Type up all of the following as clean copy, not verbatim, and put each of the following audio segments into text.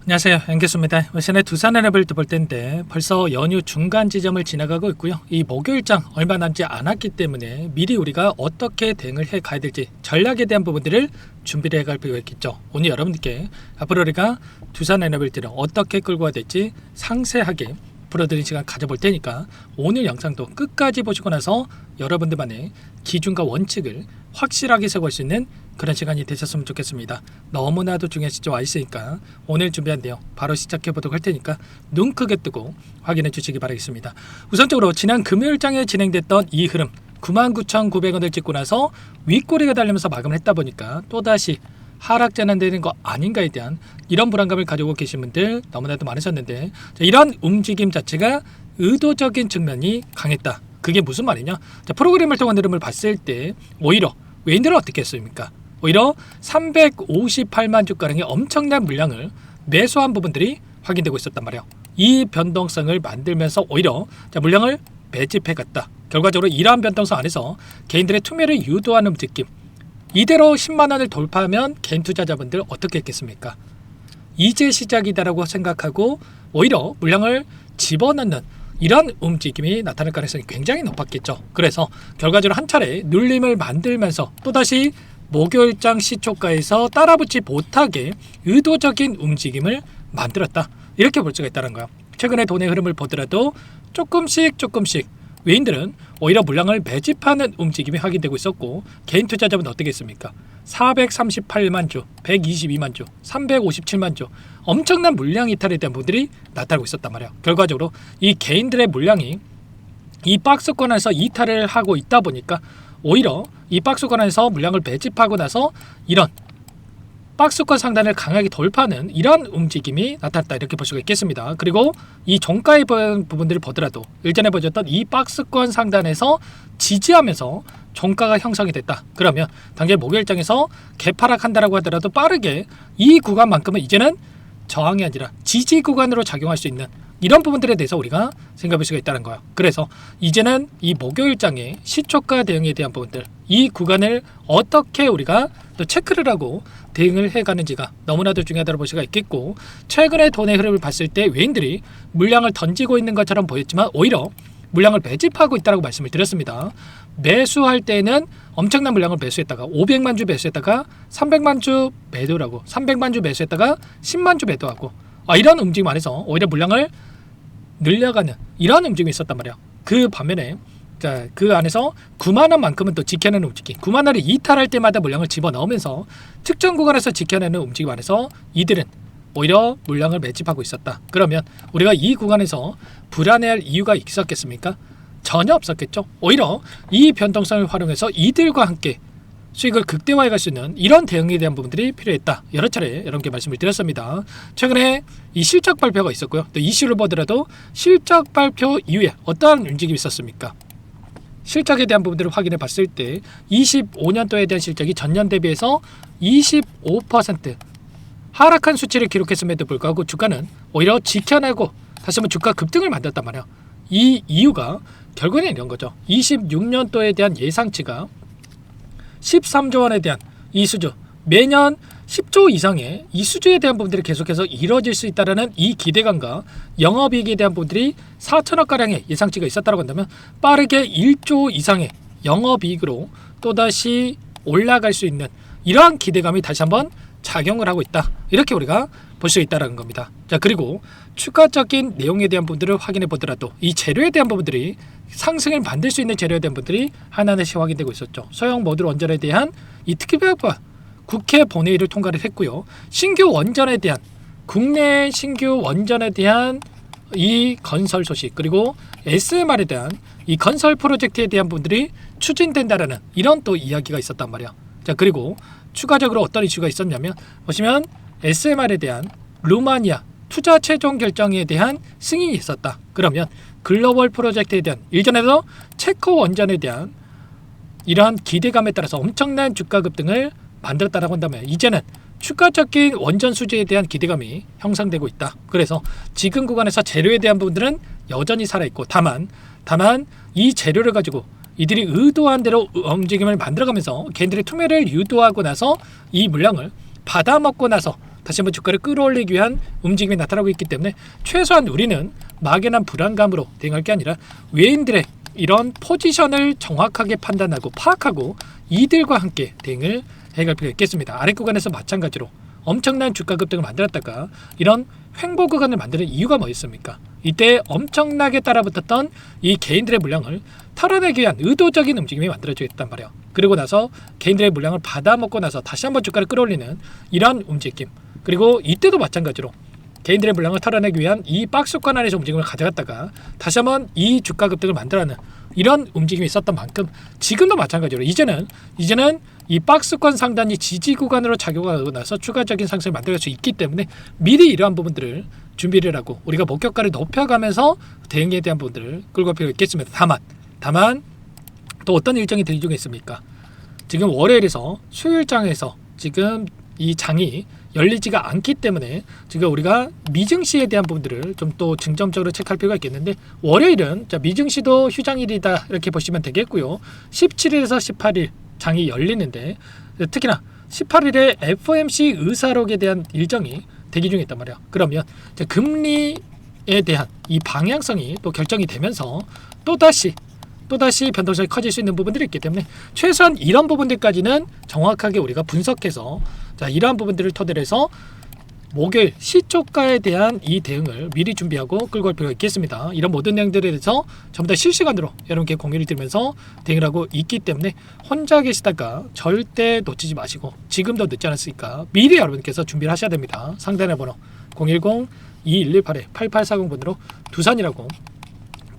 안녕하세요, 앵기수입니다. 시내 두산 NF를 볼 텐데 벌써 연휴 중간 지점을 지나가고 있고요. 이 목요일장 얼마 남지 않았기 때문에 미리 우리가 어떻게 대응을 해 가야 될지 전략에 대한 부분들을 준비를 해갈 필요가 있겠죠. 오늘 여러분들께 앞으로 우리가 두산 NF를 어떻게 끌고 가야 될지 상세하게 풀어드리는 시간 가져볼 테니까 오늘 영상도 끝까지 보시고 나서 여러분들만의 기준과 원칙을 확실하게 세울 수 있는 그런 시간이 되셨으면 좋겠습니다. 너무나도 중요한 시점 와 있으니까 오늘 준비한 내용 바로 시작해 보도록 할 테니까 눈 크게 뜨고 확인해 주시기 바라겠습니다. 우선적으로 지난 금요일장에 진행됐던 이 흐름 99,900원을 찍고 나서 윗꼬리가 달리면서 마감을 했다 보니까 또다시 하락 전환되는 거 아닌가에 대한 이런 불안감을 가지고 계신 분들 너무나도 많으셨는데, 이런 움직임 자체가 의도적인 측면이 강했다. 그게 무슨 말이냐? 프로그램을 통한 흐름을 봤을 때 오히려 외인들은 어떻게 했습니까? 오히려 358만 주가량의 엄청난 물량을 매수한 부분들이 확인되고 있었단 말이에요. 이 변동성을 만들면서 오히려 물량을 매집해갔다. 결과적으로 이러한 변동성 안에서 개인들의 투매를 유도하는 움직임, 이대로 10만원을 돌파하면 개인 투자자분들 어떻게 했겠습니까? 이제 시작이다라고 생각하고 오히려 물량을 집어넣는 이런 움직임이 나타날 가능성이 굉장히 높았겠죠. 그래서 결과적으로 한 차례 눌림을 만들면서 또다시 목요일장 시초가에서 따라붙지 못하게 의도적인 움직임을 만들었다. 이렇게 볼 수가 있다는 거예요. 최근에 돈의 흐름을 보더라도 조금씩 외인들은 오히려 물량을 매집하는 움직임이 확인되고 있었고, 개인 투자자분은 어떻게 했습니까? 438만 주, 122만 주, 357만 주 엄청난 물량 이탈에 대한 부분들이 나타나고 있었단 말이에요. 결과적으로 이 개인들의 물량이 이 박스권 안에서 이탈을 하고 있다 보니까 오히려 이 박스권 안에서 물량을 매집하고 나서 이런 박스권 상단을 강하게 돌파하는 이런 움직임이 나타났다, 이렇게 볼 수가 있겠습니다. 그리고 이 종가의 부분들을 보더라도 일전에 보여줬던 이 박스권 상단에서 지지하면서 종가가 형성이 됐다. 그러면 당장 목요일장에서 개파락한다라고 하더라도 빠르게 이 구간만큼은 이제는 저항이 아니라 지지 구간으로 작용할 수 있는 이런 부분들에 대해서 우리가 생각해 볼 수가 있다는 거예요. 그래서 이제는 이 목요일장의 시초가 대응에 대한 부분들, 이 구간을 어떻게 우리가 또 체크를 하고 대응을 해가는지가 너무나도 중요하다고 볼 수가 있겠고, 최근에 돈의 흐름을 봤을 때 외인들이 물량을 던지고 있는 것처럼 보였지만 오히려 물량을 매집하고 있다고 말씀을 드렸습니다. 매수할 때는 엄청난 물량을 매수했다가 500만 주 매수했다가 300만 주 매도라고, 300만 주 매수했다가 10만 주 매도하고, 이런 움직임 안에서 오히려 물량을 늘려가는 이런 움직임이 있었단 말이에요. 그 반면에 그 안에서 9만원만큼은 또 지켜내는 움직임, 9만원을 이탈할 때마다 물량을 집어넣으면서 특정 구간에서 지켜내는 움직임 안에서 이들은 오히려 물량을 매집하고 있었다. 그러면 우리가 이 구간에서 불안해할 이유가 있었겠습니까? 전혀 없었겠죠. 오히려 이 변동성을 활용해서 이들과 함께 수익을 극대화해 갈 수 있는 이런 대응에 대한 부분들이 필요했다. 여러 차례 여러분께 말씀을 드렸습니다. 최근에 이 실적 발표가 있었고요. 또 이슈를 보더라도 실적 발표 이후에 어떠한 움직임이 있었습니까? 실적에 대한 부분들을 확인해 봤을 때 25년도에 대한 실적이 전년 대비해서 25% 하락한 수치를 기록했음에도 불구하고 주가는 오히려 지켜내고 다시 한번 주가 급등을 만들었단 말이에요. 이 이유가 결국에는 이런 거죠. 26년도에 대한 예상치가 13조 원에 대한 이 수주, 매년 10조 이상의 이 수주에 대한 부분들이 계속해서 이루어질 수 있다는 이 기대감과 영업이익에 대한 부분들이 4천억가량의 예상치가 있었다고 한다면 빠르게 1조 이상의 영업이익으로 또다시 올라갈 수 있는 이러한 기대감이 다시 한번 작용을 하고 있다. 이렇게 우리가 볼 수 있다는 겁니다. 자, 그리고 추가적인 내용에 대한 부분들을 확인해 보더라도 이 재료에 대한 부분들이 상승을 만들 수 있는 재료에 대한 부분들이 하나씩 확인되고 있었죠. 소형 모듈 원전에 대한 이 특별법 국회 본회의를 통과를 했고요. 신규 원전에 대한 국내 신규 원전에 대한 이 건설 소식, 그리고 SMR에 대한 이 건설 프로젝트에 대한 부분들이 추진된다라는 이런 또 이야기가 있었단 말이야. 자, 그리고 추가적으로 어떤 이슈가 있었냐면 보시면 SMR에 대한 루마니아 투자 최종 결정에 대한 승인이 있었다. 그러면 글로벌 프로젝트에 대한 일전에도 체코 원전에 대한 이러한 기대감에 따라서 엄청난 주가 급등을 만들었다라고 한다면 이제는 추가적인 원전 수주에 대한 기대감이 형성되고 있다. 그래서 지금 구간에서 재료에 대한 부분들은 여전히 살아있고 다만 이 재료를 가지고 이들이 의도한 대로 움직임을 만들어가면서 개인들의 투매를 유도하고 나서 이 물량을 받아먹고 나서 다시 한번 주가를 끌어올리기 위한 움직임이 나타나고 있기 때문에 최소한 우리는 막연한 불안감으로 대응할 게 아니라 외인들의 이런 포지션을 정확하게 판단하고 파악하고 이들과 함께 대응을 해갈 필요가 있겠습니다. 아래 구간에서 마찬가지로 엄청난 주가 급등을 만들었다가 이런 횡보 구간을 만드는 이유가 뭐였습니까? 이때 엄청나게 따라붙었던 이 개인들의 물량을 털어내기 위한 의도적인 움직임이 만들어지겠단 말이에요. 그리고 나서 개인들의 물량을 받아먹고 나서 다시 한번 주가를 끌어올리는 이런 움직임, 그리고 이때도 마찬가지로 개인들의 물량을 털어내기 위한 이 박스권 안에서 움직임을 가져갔다가 다시 한번 이 주가 급등을 만들어내는 이런 움직임이 있었던 만큼 지금도 마찬가지로 이제는 이 박스권 상단이 지지 구간으로 작용하고 나서 추가적인 상승을 만들 수 있기 때문에 미리 이러한 부분들을 준비를 하고 우리가 목표가를 높여가면서 대응에 대한 부분들을 끌고 갈 필요가 있겠습니다. 다만 또 어떤 일정이 대기 중에 있습니까? 지금 월요일에서 수요일장에서 지금 이 장이 열리지가 않기 때문에 지금 우리가 미증시에 대한 부분들을 좀 또 중점적으로 체크할 필요가 있겠는데, 월요일은 미증시도 휴장일이다 이렇게 보시면 되겠고요. 17일에서 18일 장이 열리는데 특히나 18일에 FOMC 의사록에 대한 일정이 대기 중에 있단 말이야. 그러면 금리에 대한 이 방향성이 또 결정이 되면서 또다시 변동성이 커질 수 있는 부분들이 있기 때문에 최소한 이런 부분들까지는 정확하게 우리가 분석해서 이러한 부분들을 토대로 해서 목요일 시초가에 대한 이 대응을 미리 준비하고 끌고 갈 필요가 있겠습니다. 이런 모든 내용들에 대해서 전부 다 실시간으로 여러분께 공유를 드리면서 대응을 하고 있기 때문에 혼자 계시다가 절대 놓치지 마시고 지금도 늦지 않았으니까 미리 여러분께서 준비를 하셔야 됩니다. 상단의 번호 010-2118-8840번으로 두산이라고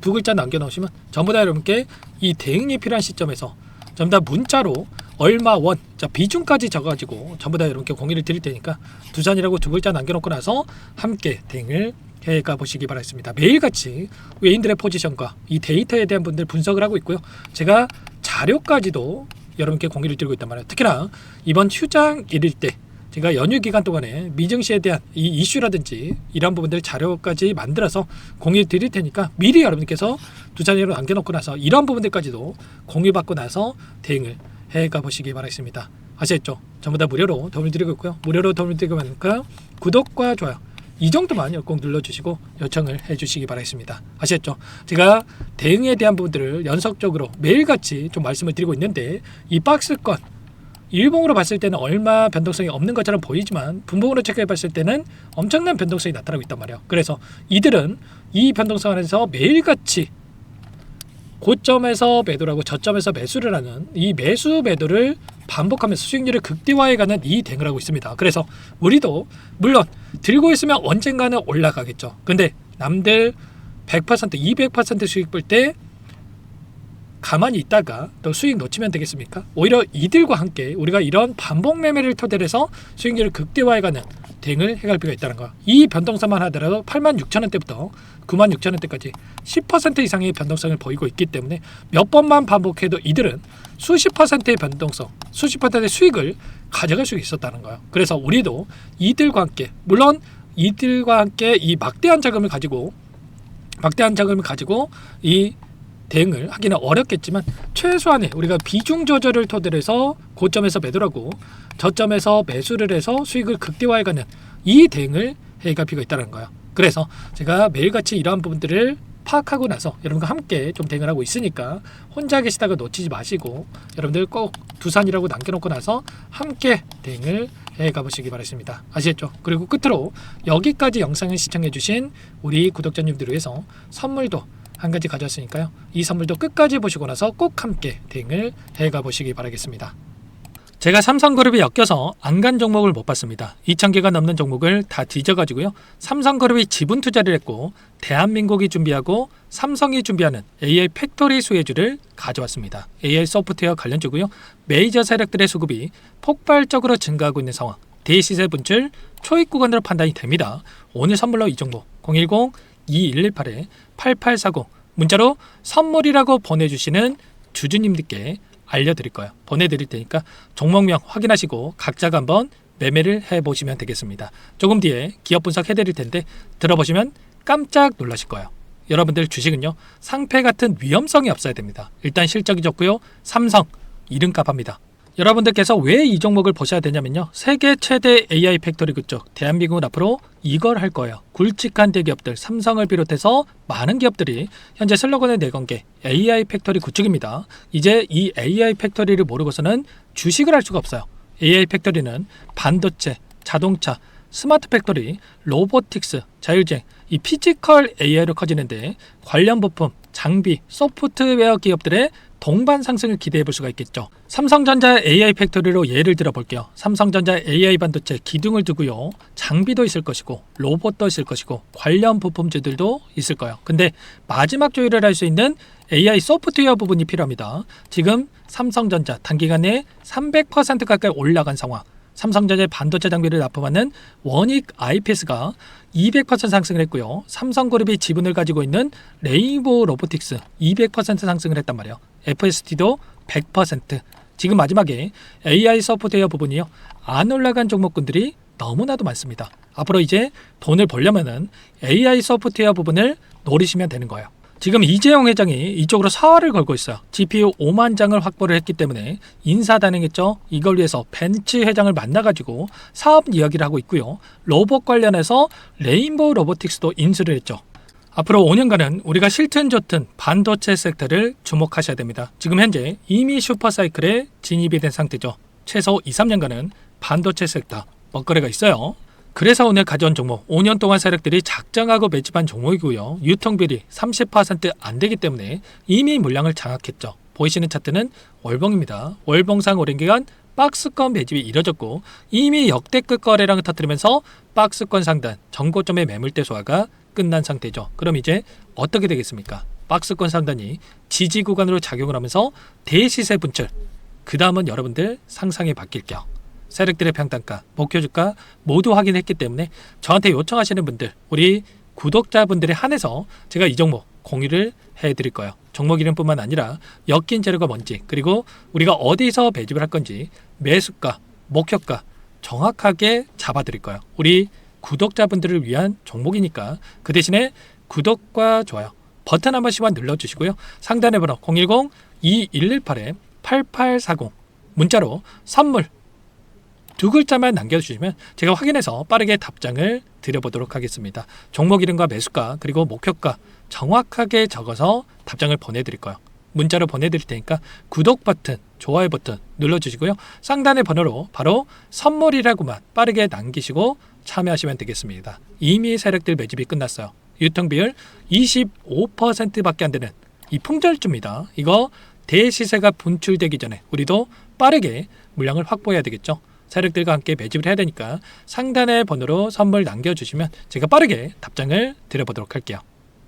두 글자 남겨놓으시면 전부 다 여러분께 이 대응이 필요한 시점에서 전부 다 문자로 얼마 원 비중까지 적어가지고 전부 다 여러분께 공유를 드릴 테니까 두산이라고 두 글자 남겨놓고 나서 함께 대응을 해가 보시기 바라겠습니다. 매일같이 외인들의 포지션과 이 데이터에 대한 분들 분석을 하고 있고요. 제가 자료까지도 여러분께 공유를 드리고 있단 말이에요. 특히나 이번 휴장일일 때 제가 연휴 기간 동안에 미증시에 대한 이 이슈라든지 이런 부분들 자료까지 만들어서 공유 드릴 테니까 미리 여러분께서 두산으로 남겨놓고 나서 이런 부분들까지도 공유받고 나서 대응을 해가 보시기 바라겠습니다. 아시겠죠? 전부 다 무료로 도움을 드리고 있고요. 무료로 도움을 드리고 있으니까 구독과 좋아요 이 정도만 꼭 눌러주시고 요청을 해주시기 바라겠습니다. 아시겠죠? 제가 대응에 대한 부분들을 연속적으로 매일같이 좀 말씀을 드리고 있는데 이 박스권 일봉으로 봤을 때는 얼마 변동성이 없는 것처럼 보이지만 분봉으로 체크해 봤을 때는 엄청난 변동성이 나타나고 있단 말이에요. 그래서 이들은 이 변동성 안에서 매일같이 고점에서 매도를 하고 저점에서 매수를 하는 이 매수 매도를 반복하면서 수익률을 극대화해가는 이 대응을 하고 있습니다. 그래서 우리도 물론 들고 있으면 언젠가는 올라가겠죠. 근데 남들 100%, 200% 수익 볼 때 가만히 있다가 또 수익 놓치면 되겠습니까? 오히려 이들과 함께 우리가 이런 반복 매매를 토대로 해서 수익률을 극대화해가는 대응을 해갈 필요가 있다는 거. 이 변동성만 하더라도 86,000원대부터 96,000원대까지 10% 이상의 변동성을 보이고 있기 때문에 몇 번만 반복해도 이들은 수십 퍼센트의 변동성, 수십 퍼센트의 수익을 가져갈 수 있었다는 거예요. 그래서 우리도 이들과 함께, 물론 이들과 함께 이 막대한 자금을 가지고 이 대응을 하기는 어렵겠지만 최소한의 우리가 비중 조절을 토대로 해서 고점에서 매도를 하고 저점에서 매수를 해서 수익을 극대화해가는 이 대응을 해갈 필요가 있다는 거예요. 그래서 제가 매일같이 이러한 부분들을 파악하고 나서 여러분과 함께 좀 대응을 하고 있으니까 혼자 계시다가 놓치지 마시고 여러분들 꼭 두산이라고 남겨놓고 나서 함께 대응을 해가 보시기 바라겠습니다. 아시겠죠? 그리고 끝으로 여기까지 영상을 시청해주신 우리 구독자님들을 위해서 선물도 한 가지 가져왔으니까요. 이 선물도 끝까지 보시고 나서 꼭 함께 대응을 해가 보시기 바라겠습니다. 제가 삼성그룹이 엮여서 안 간 종목을 못 봤습니다. 2,000개가 넘는 종목을 다 뒤져가지고요. 삼성그룹이 지분 투자를 했고 대한민국이 준비하고 삼성이 준비하는 AI 팩토리 수혜주를 가져왔습니다. AI 소프트웨어 관련주고요. 메이저 세력들의 수급이 폭발적으로 증가하고 있는 상황. 대시세 분출 초입 구간으로 판단이 됩니다. 오늘 선물로 이 종목 010-2118-8840 문자로 선물이라고 보내주시는 주주님들께 알려드릴 거예요. 보내드릴 테니까 종목명 확인하시고 각자가 한번 매매를 해보시면 되겠습니다. 조금 뒤에 기업 분석 해드릴 텐데 들어보시면 깜짝 놀라실 거예요. 여러분들 주식은요, 상패 같은 위험성이 없어야 됩니다. 일단 실적이 좋고요, 삼성 이름값 합니다. 여러분들께서 왜 이 종목을 보셔야 되냐면요. 세계 최대 AI 팩토리 그쪽 대한민국은 앞으로 이걸 할 거예요. 굵직한 대기업들 삼성을 비롯해서 많은 기업들이 현재 슬로건을 내건 게 AI 팩토리 구축입니다. 이제 이 AI 팩토리를 모르고서는 주식을 할 수가 없어요. AI 팩토리는 반도체, 자동차, 스마트 팩토리, 로보틱스, 자율주행, 이 피지컬 AI로 커지는데 관련 부품, 장비, 소프트웨어 기업들의 동반 상승을 기대해 볼 수가 있겠죠. 삼성전자 AI 팩토리로 예를 들어 볼게요. 삼성전자 AI 반도체 기둥을 두고요. 장비도 있을 것이고 로봇도 있을 것이고 관련 부품주들도 있을 거예요. 근데 마지막 조율을 할 수 있는 AI 소프트웨어 부분이 필요합니다. 지금 삼성전자 단기간에 300% 가까이 올라간 상황. 삼성전자의 반도체 장비를 납품하는 원익 IPS가 200% 상승을 했고요. 삼성그룹이 지분을 가지고 있는 레인보우 로보틱스 200% 상승을 했단 말이에요. FST도 100%. 지금 마지막에 AI 소프트웨어 부분이요. 안 올라간 종목군들이 너무나도 많습니다. 앞으로 이제 돈을 벌려면은 AI 소프트웨어 부분을 노리시면 되는 거예요. 지금 이재용 회장이 이쪽으로 사활을 걸고 있어요. GPU 5만 장을 확보를 했기 때문에 인사단행했죠. 이걸 위해서 벤츠 회장을 만나가지고 사업 이야기를 하고 있고요. 로봇 관련해서 레인보우 로보틱스도 인수를 했죠. 앞으로 5년간은 우리가 싫든 좋든 반도체 섹터를 주목하셔야 됩니다. 지금 현재 이미 슈퍼사이클에 진입이 된 상태죠. 최소 2, 3년간은 반도체 섹터 먹거리가 있어요. 그래서 오늘 가져온 종목 5년 동안 세력들이 작정하고 매집한 종목이고요. 유통비율이 30% 안 되기 때문에 이미 물량을 장악했죠. 보이시는 차트는 월봉입니다. 월봉상 오랜 기간 박스권 매집이 이뤄졌고 이미 역대급 거래량을 터뜨리면서 박스권 상단 전고점의 매물대 소화가 끝난 상태죠. 그럼 이제 어떻게 되겠습니까? 박스권 상단이 지지 구간으로 작용을 하면서 대시세 분출. 그 다음은 여러분들 상상이 바뀔게요. 세력들의 평단가, 목표주가 모두 확인했기 때문에 저한테 요청하시는 분들, 우리 구독자분들에 한해서 제가 이 종목 공유를 해드릴 거예요. 종목 이름뿐만 아니라 엮인 재료가 뭔지, 그리고 우리가 어디서 매집을 할 건지 매수가, 목표가 정확하게 잡아드릴 거예요. 우리 구독자분들을 위한 종목이니까 그 대신에 구독과 좋아요 버튼 한 번씩만 눌러주시고요. 상단의 번호 010-2118-8840 문자로 선물 두 글자만 남겨주시면 제가 확인해서 빠르게 답장을 드려보도록 하겠습니다. 종목 이름과 매수가 그리고 목표가 정확하게 적어서 답장을 보내드릴 거예요. 문자로 보내드릴 테니까 구독 버튼, 좋아요 버튼 눌러주시고요. 상단의 번호로 바로 선물이라고만 빠르게 남기시고 참여하시면 되겠습니다. 이미 세력들 매집이 끝났어요. 유통비율 25%밖에 안 되는 이 품절주입니다. 이거 대시세가 분출되기 전에 우리도 빠르게 물량을 확보해야 되겠죠. 세력들과 함께 매집을 해야 되니까 상단의 번호로 선물 남겨주시면 제가 빠르게 답장을 드려보도록 할게요.